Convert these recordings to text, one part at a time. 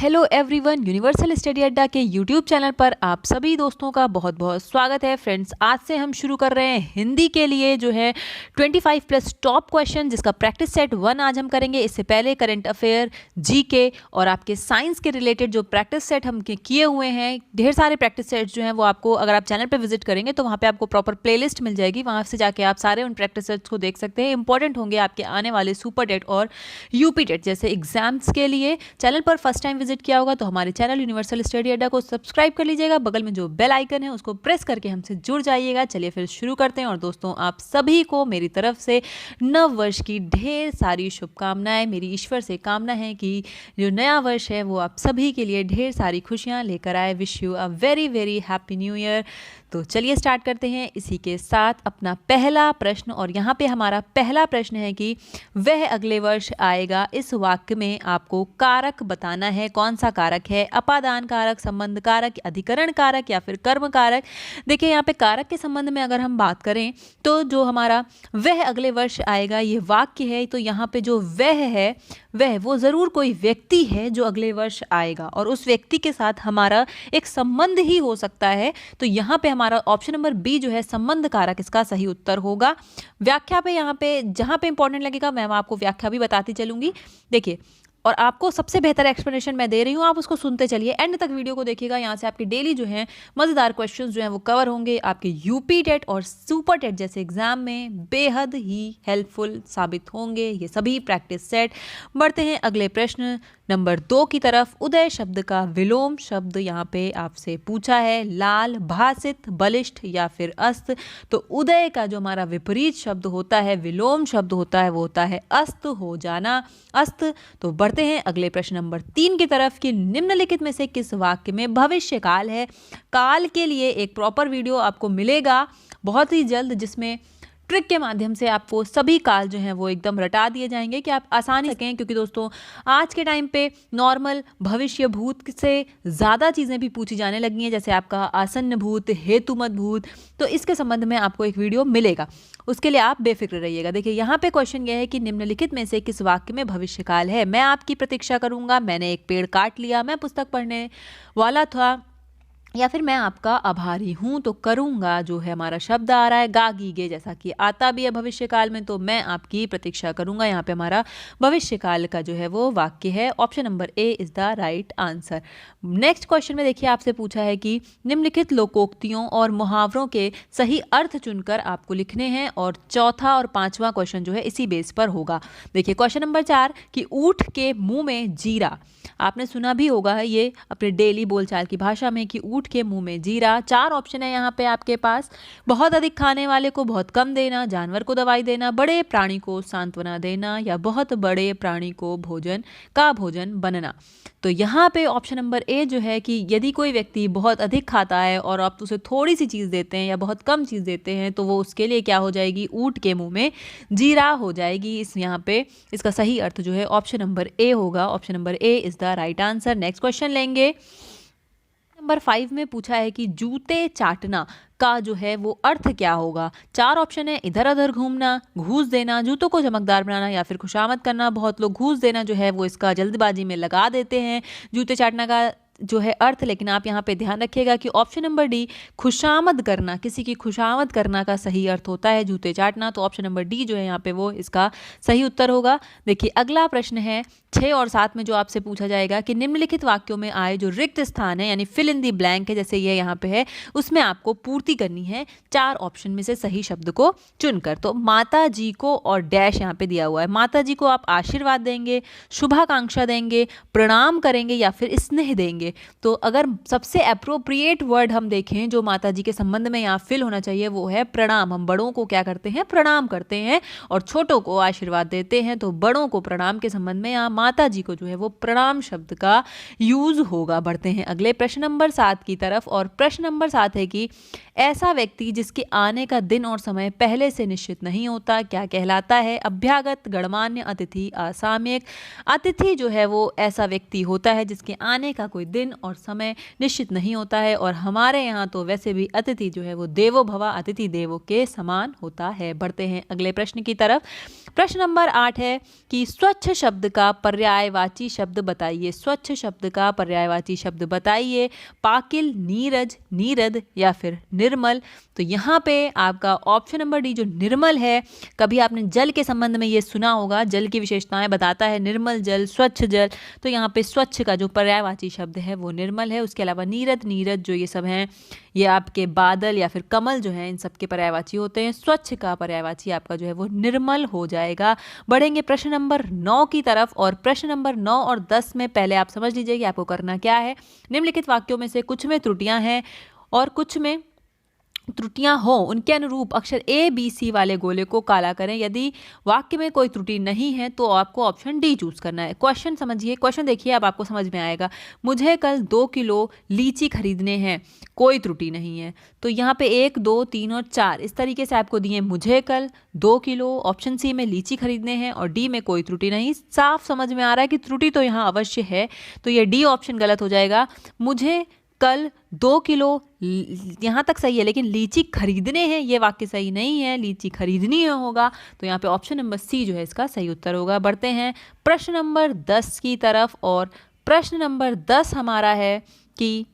Hello everyone, universal study अड्डा के YouTube channel पर आप सभी दोस्तों का बहुत बहुत स्वागत है। फ्रेंड्स, आज से हम शुरू कर रहे हैं हिंदी के लिए जो है 25 प्लस टॉप क्वेश्चन, जिसका प्रैक्टिस सेट 1 आज हम करेंगे। इससे पहले करंट अफेयर, जीके और आपके साइंस के रिलेटेड जो प्रैक्टिस सेट हम किए हुए हैं, ढेर सारे प्रैक्टिस सेट्स जो हैं वो आपको, अगर आप चैनल पर विजिट करेंगे तो वहाँ पर आपको प्रॉपर प्लेलिस्ट मिल जाएगी। वहाँ से जाके आप सारे उन प्रैक्टिस सेट्स को देख सकते हैं। इंपॉर्टेंट होंगे आपके आने वाले सुपर टेट और यूपी टेट जैसे एग्जाम्स के लिए। चैनल पर फर्स्ट टाइम विजिट किया होगा तो हमारे चैनल यूनिवर्सल स्टडी अड्डा को सब्सक्राइब कर लीजिएगा। बगल में जो बेल आइकन है उसको प्रेस करके हमसे जुड़ जाइएगा। चलिए फिर शुरू करते हैं। और दोस्तों, आप सभी को मेरी तरफ से नव वर्ष की ढेर सारी शुभकामनाएं। मेरी ईश्वर से कामना है कि जो नया वर्ष है वो आप सभी के लिए ढेर सारी खुशियां लेकर आए। Wish you a very very happy new year. तो चलिए स्टार्ट करते हैं इसी के साथ अपना पहला प्रश्न। और यहाँ पे हमारा पहला प्रश्न है कि वह अगले वर्ष आएगा। इस वाक्य में आपको कारक बताना है। कौन सा कारक है? अपादान कारक, संबंध कारक, अधिकरण कारक या फिर कर्म कारक। देखिए, यहाँ पे कारक के संबंध में अगर हम बात करें तो जो हमारा वह अगले वर्ष आएगा ये वाक्य है, तो यहाँ पे जो वह है वो ज़रूर कोई व्यक्ति है जो अगले वर्ष आएगा, और उस व्यक्ति के साथ हमारा एक संबंध ही हो सकता है। तो यहाँ पे हमारा ऑप्शन नंबर बी जो है संबंध कारक इसका सही उत्तर होगा। व्याख्या पे यहाँ पे जहाँ पे इंपॉर्टेंट लगेगा मैं आपको व्याख्या भी बताती चलूंगी। देखिए, और आपको सबसे बेहतर एक्सप्लेनेशन मैं दे रही हूँ, आप उसको सुनते चलिए, एंड तक वीडियो को देखिएगा। यहाँ से आपकी डेली जो है मज़ेदार क्वेश्चंस जो हैं वो कवर होंगे। आपके यूपी टेट और सुपर टेट जैसे एग्जाम में बेहद ही हेल्पफुल साबित होंगे ये सभी प्रैक्टिस सेट। बढ़ते हैं अगले प्रश्न नंबर 2 की तरफ। उदय शब्द का विलोम शब्द यहाँ पे आपसे पूछा है। लाल, भासित, बलिष्ठ या फिर अस्त। तो उदय का जो हमारा विपरीत शब्द होता है, विलोम शब्द होता है, वो होता है अस्त हो जाना, अस्त। तो बढ़ते हैं अगले प्रश्न नंबर 3 की तरफ कि निम्नलिखित में से किस वाक्य में भविष्य काल है। काल के लिए एक प्रॉपर वीडियो आपको मिलेगा बहुत ही जल्द, जिसमें ट्रिक के माध्यम से आपको सभी काल जो हैं वो एकदम रटा दिए जाएंगे कि आप आसानी सकें। क्योंकि दोस्तों, आज के टाइम पे नॉर्मल भविष्य भूत से ज़्यादा चीज़ें भी पूछी जाने लगी हैं, जैसे आपका आसन्न भूत, हेतुमत भूत। तो इसके संबंध में आपको एक वीडियो मिलेगा, उसके लिए आप बेफिक्र रहिएगा। देखिए, यहाँ पे क्वेश्चन ये है कि निम्नलिखित में से किस वाक्य में भविष्य काल है। मैं आपकी प्रतीक्षा करूँगा, मैंने एक पेड़ काट लिया, मैं पुस्तक पढ़ने वाला था, या फिर मैं आपका आभारी हूँ। तो करूँगा जो है हमारा शब्द आ रहा है गागीगे, जैसा कि आता भी है भविष्य काल में। तो मैं आपकी प्रतीक्षा करूँगा, यहाँ पे हमारा भविष्य काल का जो है वो वाक्य है। Option number A is the right answer. Next question में देखिए आपसे पूछा है कि निम्नलिखित लोकोक्तियों और मुहावरों के सही अर्थ चुनकर आपको लिखने हैं। और चौथा और पाँचवा क्वेश्चन जो है इसी बेस पर होगा। देखिए, क्वेश्चन नंबर 4 कि ऊँट के मुँह में जीरा। आपने सुना भी होगा ये अपने डेली बोलचाल की भाषा में कि ऊँट के मुंह में जीरा। 4 ऑप्शन है यहाँ पे आपके पास। बहुत अधिक खाने वाले को बहुत कम देना, जानवर को दवाई देना, बड़े प्राणी को सांत्वना देना, या बहुत बड़े प्राणी को भोजन बनना। तो यहाँ पे ऑप्शन नंबर ए जो है कि यदि कोई व्यक्ति बहुत अधिक खाता है और आप उसे थोड़ी सी चीज़ देते हैं या बहुत कम चीज़ देते हैं, तो वो उसके लिए क्या हो जाएगी? ऊँट के मुंह में जीरा हो जाएगी। इस यहाँ पे इसका सही अर्थ जो है ऑप्शन नंबर ए होगा। Option number A is the right answer. Next question लेंगे। नंबर 5 में पूछा है कि जूते चाटना का जो है वो अर्थ क्या होगा। 4 ऑप्शन है। इधर उधर घूमना, घूस देना, जूतों को चमकदार बनाना, या फिर खुशामद करना। बहुत लोग घूस देना जो है वो इसका जल्दबाजी में लगा देते हैं जूते चाटना का जो है अर्थ, लेकिन आप यहाँ पे ध्यान रखिएगा कि ऑप्शन नंबर डी खुशामद करना, किसी की खुशामद करना का सही अर्थ होता है जूते चाटना। तो ऑप्शन नंबर डी जो है यहाँ पे वो इसका सही उत्तर होगा। देखिए, अगला प्रश्न है 6 और 7 में जो आपसे पूछा जाएगा कि निम्नलिखित वाक्यों में आए जो रिक्त स्थान है, यानी फिल इन दी ब्लैंक है, जैसे ये यहाँ पे है, उसमें आपको पूर्ति करनी है 4 ऑप्शन में से सही शब्द को चुनकर। तो माता जी को और डैश यहाँ पे दिया हुआ है। माता जी को आप आशीर्वाद देंगे, शुभाकांक्षा देंगे, प्रणाम करेंगे या फिर स्नेह देंगे। तो अगर सबसे अप्रोप्रिएट वर्ड हम देखें जो माता जी के संबंध में यहाँ फिल होना चाहिए वो है प्रणाम। हम बड़ों को क्या करते हैं? प्रणाम करते हैं, और छोटों को आशीर्वाद देते हैं। तो बड़ों को प्रणाम के संबंध में यहाँ माता जी को जो है वो प्रणाम शब्द का यूज होगा। बढ़ते हैं अगले प्रश्न नंबर 7 की तरफ। और प्रश्न नंबर 7 है कि ऐसा व्यक्ति जिसके आने का दिन और समय पहले से निश्चित नहीं होता क्या कहलाता है? अभ्यागत, गणमान्य, अतिथि, असामयिक। अतिथि जो है वो ऐसा व्यक्ति होता है जिसके आने का कोई दिन और समय निश्चित नहीं होता है। और हमारे यहाँ तो वैसे भी अतिथि जो है वो देवो भव, अतिथि देवो के समान होता है। बढ़ते हैं अगले प्रश्न की तरफ। प्रश्न नंबर 8 है कि स्वच्छ शब्द का पर्यायवाची शब्द बताइए। स्वच्छ शब्द का पर्यायवाची शब्द बताइए। पाकिल, नीरज, नीरद या फिर निर्मल। तो यहाँ पे आपका ऑप्शन नंबर डी जो निर्मल है, कभी आपने जल के संबंध में ये सुना होगा, जल की विशेषताएं बताता है, निर्मल जल, स्वच्छ जल। तो यहाँ पे स्वच्छ का जो पर्यायवाची शब्द है वो निर्मल है। उसके अलावा नीरद, नीरज जो ये सब हैं, ये आपके बादल या फिर कमल जो है, इन सब के पर्यायवाची होते हैं। स्वच्छ का पर्यायवाची आपका जो है वो निर्मल हो जाएगा। बढ़ेंगे प्रश्न नंबर 9 की तरफ, और प्रश्न नंबर 9 और 10 में पहले आप समझ लीजिए कि आपको करना क्या है। निम्नलिखित वाक्यों में से कुछ में त्रुटियां हैं और कुछ में त्रुटियां हो, उनके अनुरूप अक्षर ए बी सी वाले गोले को काला करें। यदि वाक्य में कोई त्रुटि नहीं है तो आपको ऑप्शन डी चूज करना है। क्वेश्चन समझिए, क्वेश्चन देखिए, अब आपको समझ में आएगा। मुझे कल 2 किलो लीची खरीदने हैं, कोई त्रुटि नहीं है। तो यहाँ पे 1, 2, 3 और 4 इस तरीके से आपको दिए। मुझे कल 2 किलो, ऑप्शन सी में लीची खरीदने हैं, और डी में कोई त्रुटि नहीं। साफ समझ में आ रहा है कि त्रुटि तो यहाँ अवश्य है, तो ये डी ऑप्शन गलत हो जाएगा। मुझे कल 2 किलो, यहाँ तक सही है, लेकिन लीची खरीदने हैं ये वाक्य सही नहीं है, लीची खरीदनी है होगा। तो यहाँ पे ऑप्शन नंबर सी जो है इसका सही उत्तर होगा। बढ़ते हैं प्रश्न नंबर 10 की तरफ, और प्रश्न नंबर 10 हमारा है कि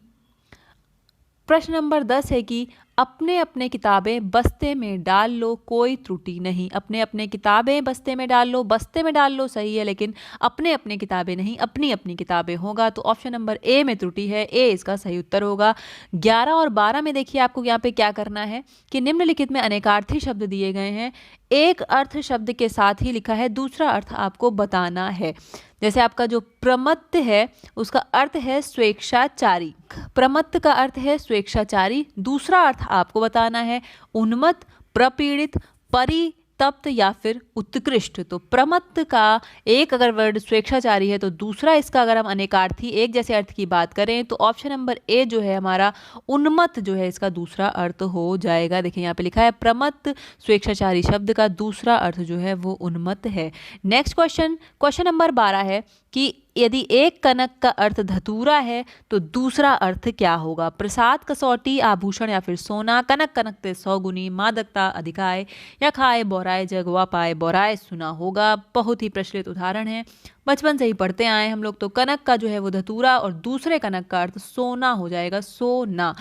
प्रश्न नंबर 10 है कि अपने अपने किताबें बस्ते में डाल लो, कोई त्रुटि नहीं। अपने अपने किताबें बस्ते में डाल लो, बस्ते में डाल लो सही है, लेकिन अपने अपने किताबें नहीं, अपनी अपनी किताबें होगा। तो ऑप्शन नंबर ए में त्रुटि है, ए इसका सही उत्तर होगा। 11 और 12 में देखिए आपको यहाँ पे क्या करना है कि निम्नलिखित में अनेकार्थी शब्द दिए गए हैं, एक अर्थ शब्द के साथ ही लिखा है, दूसरा अर्थ आपको बताना है। जैसे आपका जो प्रमत्त है उसका अर्थ है स्वेच्छाचारी, प्रमत्त का अर्थ है स्वेच्छाचारी, दूसरा अर्थ आपको बताना है उन्मत्त, प्रपीड़ित, परितप्त या फिर उत्कृष्ट। तो प्रमत्त का एक अगर वर्ड स्वेच्छाचारी है तो दूसरा इसका अगर हम अनेकार्थी एक जैसे अर्थ की बात करें तो ऑप्शन नंबर ए जो है हमारा उन्मत्त जो है इसका दूसरा अर्थ हो जाएगा। देखिए यहाँ पे लिखा है प्रमत्त स्वेच्छाचारी शब्द का दूसरा अर्थ जो है वो उन्मत्त है। नेक्स्ट क्वेश्चन, क्वेश्चन नंबर 12 है कि यदि एक कनक का अर्थ धतूरा है तो दूसरा अर्थ क्या होगा। प्रसाद, कसौटी, आभूषण या फिर सोना। कनक कनकते 100 गुनी, मादकता अधिकाय, या खाए बोराए जग वा पाए बोराए सुना होगा। बहुत ही प्रचलित उदाहरण है, बचपन से ही पढ़ते आए हम लोग। तो कनक का जो है वो धतूरा और दूसरे कनक का अर्थ सोना हो जाएगा, सोना,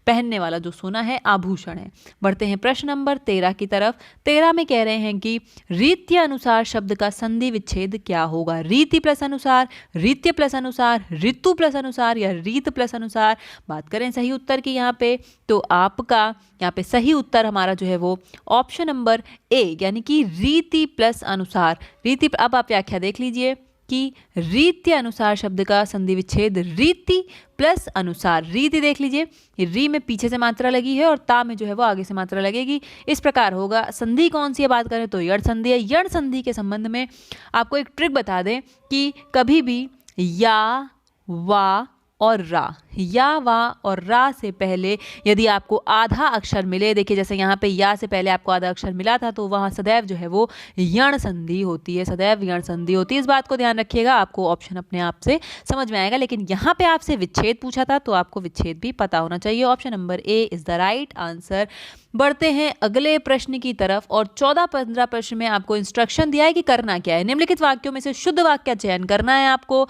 पहनने वाला जो सोना है, आभूषण है। बढ़ते हैं प्रश्न नंबर 13 की तरफ। 13 में कह रहे हैं कि रीत्य अनुसार शब्द का संधि विच्छेद क्या होगा। रीति प्लस अनुसार, रीत्य प्लस अनुसार, ऋतु प्लस अनुसार या रीत प्लस अनुसार। बात करें सही उत्तर की यहाँ पे, तो आपका यहाँ पे सही उत्तर हमारा जो है वो ऑप्शन नंबर ए यानी कि रीति प्लस अनुसार। रीति, अब आप व्याख्या देख लीजिए कि रीत्य अनुसार शब्द का संधि विच्छेद रीति प्लस अनुसार। रीति देख लीजिए, री में पीछे से मात्रा लगी है और ता में जो है वो आगे से मात्रा लगेगी, इस प्रकार होगा। संधि कौन सी है बात करें तो यण संधि है। यण संधि के संबंध में आपको एक ट्रिक बता दें कि कभी भी या, वा और रा, या, वा और रा से पहले यदि आपको आधा अक्षर मिले, देखिए जैसे यहाँ पे या से पहले आपको आधा अक्षर मिला था तो वहाँ सदैव जो है वो यण संधि होती है, सदैव यण संधि होती है। इस बात को ध्यान रखिएगा, आपको ऑप्शन अपने आप से समझ में आएगा। लेकिन यहाँ पे आपसे विच्छेद पूछा था तो आपको विच्छेद भी पता होना चाहिए। Option number A is the right answer. बढ़ते हैं अगले प्रश्न की तरफ, और 14-15 प्रश्न में आपको इंस्ट्रक्शन दिया है कि करना क्या है। निम्नलिखित वाक्यों में से शुद्ध वाक्य का चयन करना है आपको।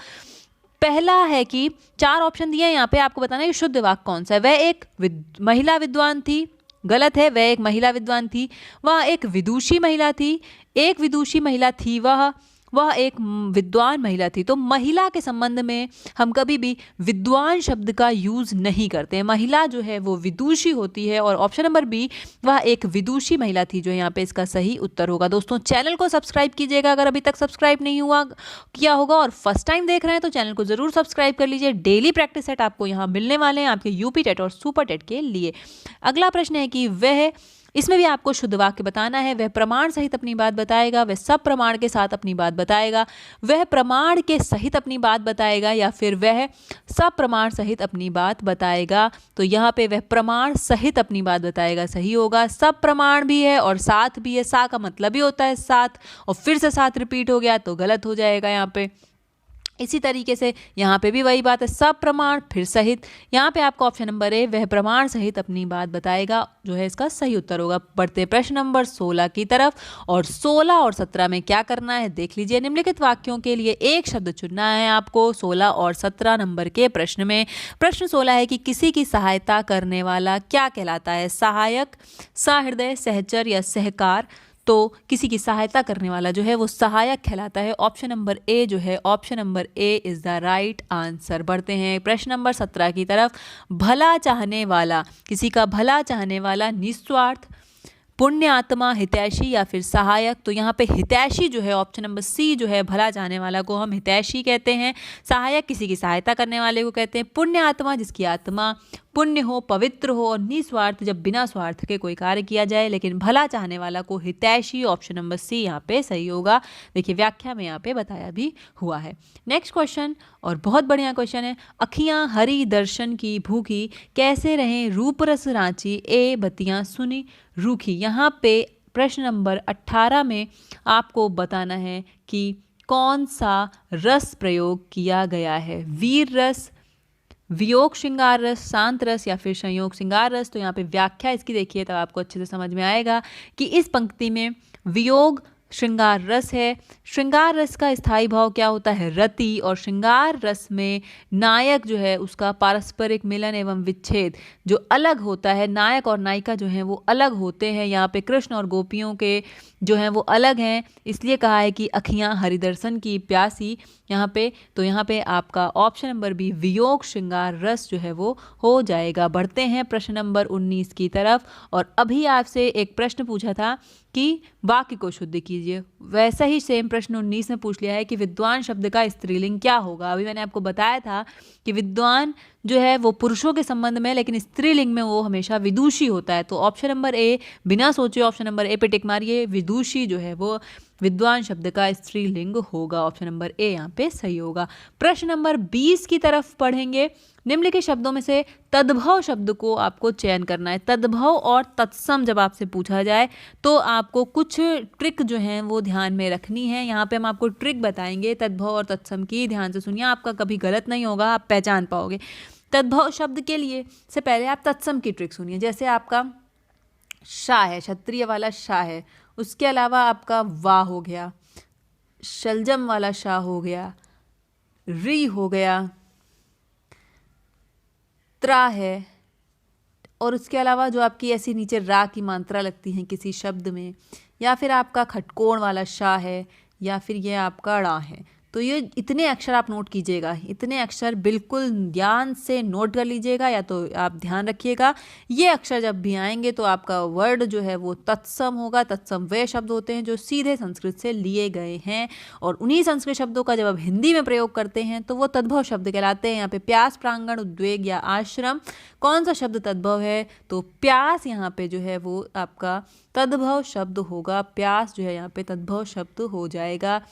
पहला है कि 4 ऑप्शन दिए हैं, यहाँ पे आपको बताना है कि शुद्ध वाक्य कौन सा है। वह एक महिला विद्वान थी, गलत है। वह एक महिला विद्वान थी। वह एक विदुषी महिला थी, एक विदुषी महिला थी। वह एक विद्वान महिला थी। तो महिला के संबंध में हम कभी भी विद्वान शब्द का यूज नहीं करते हैं। महिला जो है वो विदुषी होती है, और ऑप्शन नंबर बी वह एक विदुषी महिला थी जो यहाँ पे इसका सही उत्तर होगा। दोस्तों चैनल को सब्सक्राइब कीजिएगा अगर अभी तक सब्सक्राइब नहीं किया होगा, और फर्स्ट टाइम देख रहे हैं तो चैनल को जरूर सब्सक्राइब कर लीजिए। डेली प्रैक्टिस सेट आपको यहाँ मिलने वाले हैं आपके यूपी टेट और सुपर टेट के लिए। अगला प्रश्न है कि वह, इसमें भी आपको शुद्ध वाक्य बताना है। वह प्रमाण सहित अपनी बात बताएगा, वह सब प्रमाण के साथ अपनी बात बताएगा, वह प्रमाण के सहित अपनी बात बताएगा, या फिर वह सब प्रमाण सहित अपनी बात बताएगा। तो यहाँ पे वह प्रमाण सहित अपनी बात बताएगा सही होगा। सब प्रमाण भी है और साथ भी है, सा का मतलब ही होता है साथ, और फिर से साथ रिपीट हो गया तो गलत हो जाएगा यहाँ पे। इसी तरीके से यहाँ पे भी वही बात है, सब प्रमाण फिर सहित। यहाँ पे आपका ऑप्शन नंबर ए वह प्रमाण सहित अपनी बात बताएगा जो है इसका सही उत्तर होगा। बढ़ते प्रश्न नंबर 16 की तरफ, और 16 और 17 में क्या करना है देख लीजिए। निम्नलिखित वाक्यों के लिए एक शब्द चुनना है आपको 16 और 17 नंबर के प्रश्न में। प्रश्न 16 है कि किसी की सहायता करने वाला क्या कहलाता है? सहायक, सहृदय, सहचर या सहकार। तो किसी की सहायता करने वाला जो है वो सहायक कहलाता है। ऑप्शन नंबर ए जो है, option number A is the right answer. बढ़ते हैं प्रश्न नंबर 17 की तरफ। भला चाहने वाला, किसी का भला चाहने वाला निस्वार्थ, पुण्य आत्मा, हितैषी या फिर सहायक। तो यहाँ पे हितैषी जो है ऑप्शन नंबर सी जो है, भला चाहने वाला को हम हितैषी कहते हैं। सहायक किसी की सहायता करने वाले को कहते हैं। पुण्य आत्मा जिसकी आत्मा पुण्य हो, पवित्र हो। और निस्वार्थ जब बिना स्वार्थ के कोई कार्य किया जाए। लेकिन भला चाहने वाला को हितैषी, ऑप्शन नंबर सी यहाँ पे सही होगा। देखिए व्याख्या में यहाँ पे बताया भी हुआ है। नेक्स्ट क्वेश्चन, और बहुत बढ़िया क्वेश्चन है। अखियां हरि दर्शन की भूखी, कैसे रहें रूप रस रांची, ए बत्तियां सुनी रूखी। यहाँ पे प्रश्न नंबर 18 में आपको बताना है कि कौन सा रस प्रयोग किया गया है। वीर रस, वियोग श्रृंगार रस, शांत रस या फिर संयोग श्रृंगार रस। तो यहाँ पे व्याख्या इसकी देखिए तब आपको अच्छे से समझ में आएगा कि इस पंक्ति में वियोग श्रृंगार रस है। श्रृंगार रस का स्थायी भाव क्या होता है? रति। और श्रृंगार रस में नायक जो है उसका पारस्परिक मिलन एवं विच्छेद जो अलग होता है। नायक और नायिका जो हैं वो अलग होते हैं। यहाँ पे कृष्ण और गोपियों के जो हैं वो अलग हैं, इसलिए कहा है कि अखियाँ हरिदर्शन की प्यासी यहाँ पे। तो यहाँ पे आपका ऑप्शन नंबर बी वियोग श्रृंगार रस जो है वो हो जाएगा। बढ़ते हैं प्रश्न नंबर 19 की तरफ। और अभी आपसे एक प्रश्न पूछा था कि वाक्य को शुद्ध कीजिए, वैसा ही सेम प्रश्न 19 में पूछ लिया है कि विद्वान शब्द का स्त्रीलिंग क्या होगा। अभी मैंने आपको बताया था कि विद्वान जो है वो पुरुषों के संबंध में, लेकिन स्त्रीलिंग में वो हमेशा विदुषी होता है। तो ऑप्शन नंबर ए बिना सोचे ऑप्शन नंबर ए पे टिक मारिए। विदुषी जो है वो विद्वान शब्द का स्त्रीलिंग होगा। ऑप्शन नंबर ए यहाँ पे सही होगा। प्रश्न नंबर 20 की तरफ पढ़ेंगे। निम्नलिखित शब्दों में से तद्भव शब्द को आपको चयन करना है। तद्भव और तत्सम जब आपसे पूछा जाए तो आपको कुछ ट्रिक जो हैं वो ध्यान में रखनी है। यहाँ पे हम आपको ट्रिक बताएंगे तद्भव और तत्सम की, ध्यान से सुनिए, आपका कभी गलत नहीं होगा, आप पहचान पाओगे। तद्भव शब्द के लिए से पहले आप तत्सम की ट्रिक सुनिए। जैसे आपका शाह है, क्षत्रिय वाला शाह है, उसके अलावा आपका वाह हो गया, शलजम वाला शाह हो गया, री हो गया, त्रा है, और उसके अलावा जो आपकी ऐसी नीचे रा की मात्रा लगती है किसी शब्द में, या फिर आपका खटकोण वाला शाह है, या फिर ये आपका ड़ा है। तो ये इतने अक्षर आप नोट कीजिएगा, इतने अक्षर बिल्कुल ध्यान से नोट कर लीजिएगा, या तो आप ध्यान रखिएगा ये अक्षर जब भी आएंगे तो आपका वर्ड जो है वो तत्सम होगा। तत्सम वे शब्द होते हैं जो सीधे संस्कृत से लिए गए हैं, और उन्हीं संस्कृत शब्दों का जब आप हिंदी में प्रयोग करते हैं तो वो तद्भव शब्द कहलाते हैं। यहाँ पे प्यास, प्रांगण, उद्वेग या आश्रम, कौन सा शब्द तद्भव है? तो प्यास यहाँ पे जो है वो आपका तद्भव शब्द होगा। प्यास जो है यहाँ पे तद्भव शब्द हो जाएगा।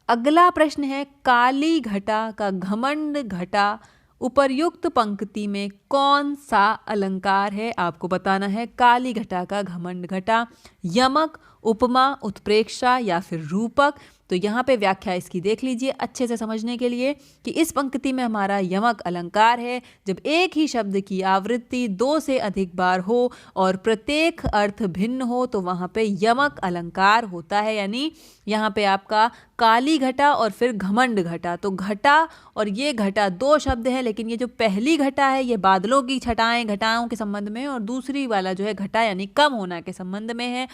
अगला प्रश्न है, काली घटा का घमंड घटा उपर्युक्त पंक्ति में कौन सा अलंकार है? आपको बताना है। काली घटा का घमंड घटा यमक, उपमा, उत्प्रेक्षा या फिर रूपक। तो यहाँ पे व्याख्या इसकी देख लीजिए अच्छे से समझने के लिए कि इस पंक्ति में हमारा यमक अलंकार है जब एक ही शब्द की आवृत्ति 2 से अधिक बार हो और प्रत्येक अर्थ भिन्न हो तो वहाँ पे यमक अलंकार होता है। यानी यहाँ पे आपका काली घटा और फिर घमंड घटा, तो घटा और ये घटा 2 शब्द है, लेकिन ये जो पहली घटा है ये बादलों की छटाएं घटाओं के संबंध में, और दूसरी वाला जो है घटा यानी कम होना के संबंध में है।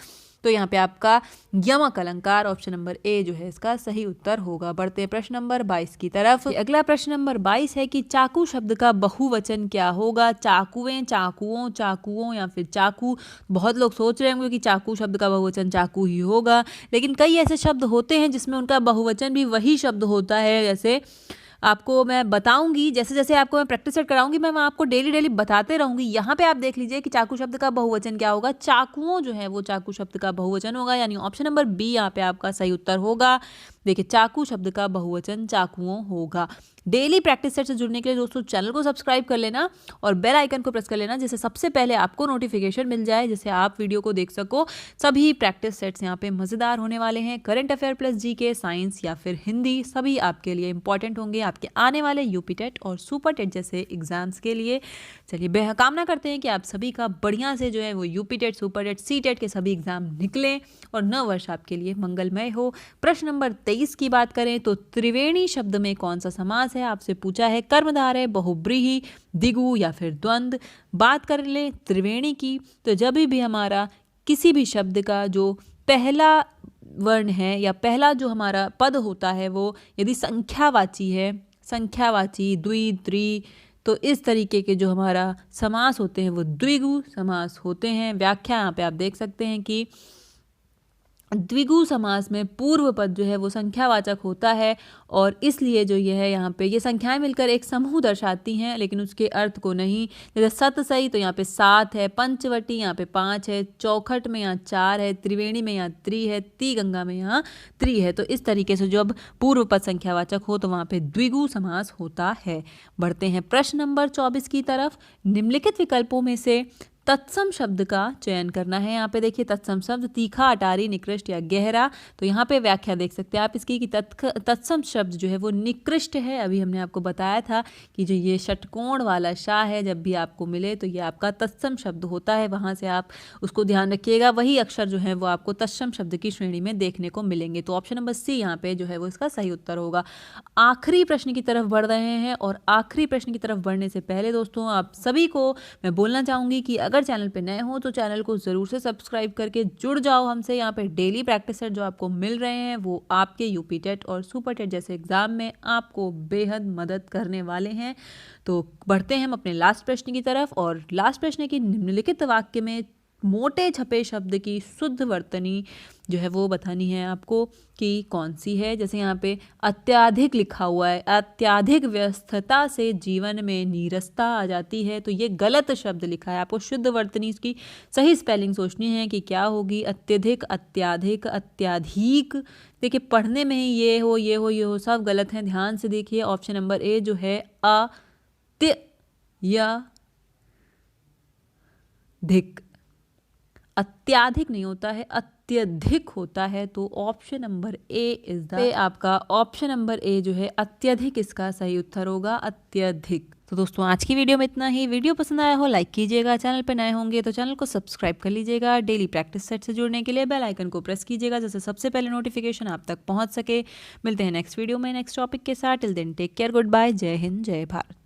तो यहाँ पे आपका यमक अलंकार ऑप्शन नंबर ए जो है इसका सही उत्तर होगा। बढ़ते हैं प्रश्न नंबर 22 की तरफ। अगला प्रश्न नंबर 22 है कि चाकू शब्द का बहुवचन क्या होगा? चाकुएं, चाकुओं, चाकुओं या फिर चाकू। बहुत लोग सोच रहे होंगे कि चाकू शब्द का बहुवचन चाकू ही होगा, लेकिन कई ऐसे शब्द होते हैं जिसमें उनका बहुवचन भी वही शब्द होता है। जैसे आपको मैं बताऊंगी, जैसे जैसे आपको मैं प्रैक्टिस सेट कराऊंगी मैं आपको डेली डेली बताते रहूंगी। यहाँ पे आप देख लीजिए कि चाकू शब्द का बहुवचन क्या होगा, चाकुओं जो है वो चाकू शब्द का बहुवचन होगा, यानी ऑप्शन नंबर बी यहाँ पे आपका सही उत्तर होगा। देखिए चाकू शब्द का बहुवचन चाकुओं होगा। डेली प्रैक्टिस सेट से जुड़ने के लिए दोस्तों चैनल को सब्सक्राइब कर लेना और बेल आइकन को प्रेस कर लेना, जिससे सबसे पहले आपको नोटिफिकेशन मिल जाए, जिससे आप वीडियो को देख सको। सभी प्रैक्टिस सेट्स यहाँ पे मज़ेदार होने वाले हैं। Current affair plus GK, science या फिर हिंदी, सभी आपके लिए इंपॉर्टेंट होंगे आपके आने वाले यूपी टेट और सुपर टेट जैसे एग्जाम्स के लिए। चलिए कामना करते हैं कि आप सभी का बढ़िया से जो है वो UP TET, super TET, C TET के सभी एग्जाम निकलें और नव वर्ष आपके लिए मंगलमय हो। प्रश्न नंबर 23 की बात करें तो त्रिवेणी शब्द में कौन सा समास है, आपसे पूछा है कर्मधारय, बहुब्रीहि, द्विगु या फिर द्वंद्व। बात कर ले त्रिवेणी की तो जब भी हमारा किसी भी शब्द का जो पहला वर्ण है या पहला जो हमारा पद होता है वो यदि संख्यावाची है, संख्यावाची, द्वि, त्रि, तो इस तरीके के जो हमारा समास होते हैं वो द्विगु समास होते हैं। व्याख्या यहाँ पे आप देख सकते हैं कि द्विगु समास में पूर्व पद जो है वो संख्यावाचक होता है और इसलिए जो ये है यहाँ पे ये संख्याएं मिलकर एक समूह दर्शाती हैं, लेकिन उसके अर्थ को नहीं। जैसे सत सही तो यहाँ पे 7 है, पंचवटी यहाँ पे 5 है, चौखट में यहाँ 4 है, त्रिवेणी में यहाँ त्रि है, ती गंगा में यहाँ त्रि है। तो इस तरीके से जब पूर्व पद संख्यावाचक हो तो वहाँ पे द्विगु समास होता है। बढ़ते हैं प्रश्न नंबर 24 की तरफ। निम्नलिखित विकल्पों में से तत्सम शब्द का चयन करना है। यहाँ पे देखिए तत्सम शब्द तीखा, अटारी, निकृष्ट या गहरा। तो यहाँ पे व्याख्या देख सकते हैं आप इसकी कि तत्सम शब्द जो है वो निकृष्ट है। अभी हमने आपको बताया था कि जो ये षटकोण वाला शाह है जब भी आपको मिले तो ये आपका तत्सम शब्द होता है, वहाँ से आप उसको ध्यान रखिएगा। वही अक्षर जो है वो आपको तत्सम शब्द की श्रेणी में देखने को मिलेंगे। तो ऑप्शन नंबर सी यहाँ पे जो है वो इसका सही उत्तर होगा। आखिरी प्रश्न की तरफ बढ़ रहे हैं और आखिरी प्रश्न की तरफ बढ़ने से पहले दोस्तों आप सभी को मैं बोलना चाहूँगी कि अगर चैनल पे नए हो तो चैनल को ज़रूर से सब्सक्राइब करके जुड़ जाओ हमसे। यहाँ पे डेली प्रैक्टिस सेट जो आपको मिल रहे हैं वो आपके यूपी टेट और सुपर टेट जैसे एग्जाम में आपको बेहद मदद करने वाले हैं। तो बढ़ते हैं हम अपने लास्ट प्रश्न की तरफ और लास्ट प्रश्न है कि निम्नलिखित वाक्य में मोटे छपे शब्द की शुद्ध वर्तनी जो है वो बतानी है आपको कि कौन सी है। जैसे यहाँ पे अत्याधिक लिखा हुआ है, अत्याधिक व्यस्तता से जीवन में नीरसता आ जाती है, तो ये गलत शब्द लिखा है। आपको शुद्ध वर्तनी इसकी सही स्पेलिंग सोचनी है कि क्या होगी। अत्यधिक, अत्याधिक, अत्याधिक, देखिए पढ़ने में ही ये हो ये हो ये हो सब गलत है। ध्यान से देखिए ऑप्शन नंबर ए जो है अत्यधिक, अत्याधिक नहीं होता है, अत्यधिक होता है। तो option number A is the आपका ऑप्शन नंबर ए जो है अत्यधिक इसका सही उत्तर होगा, अत्यधिक। तो दोस्तों आज की वीडियो में इतना ही। वीडियो पसंद आया हो लाइक कीजिएगा, चैनल पे नए होंगे तो चैनल को सब्सक्राइब कर लीजिएगा। डेली प्रैक्टिस सेट से जुड़ने के लिए बेल आइकन को प्रेस कीजिएगा, जिससे सबसे पहले नोटिफिकेशन आप तक पहुंच सके। मिलते हैं नेक्स्ट वीडियो में नेक्स्ट टॉपिक के साथ। Till then take care, good bye, जय हिंद, जय भारत।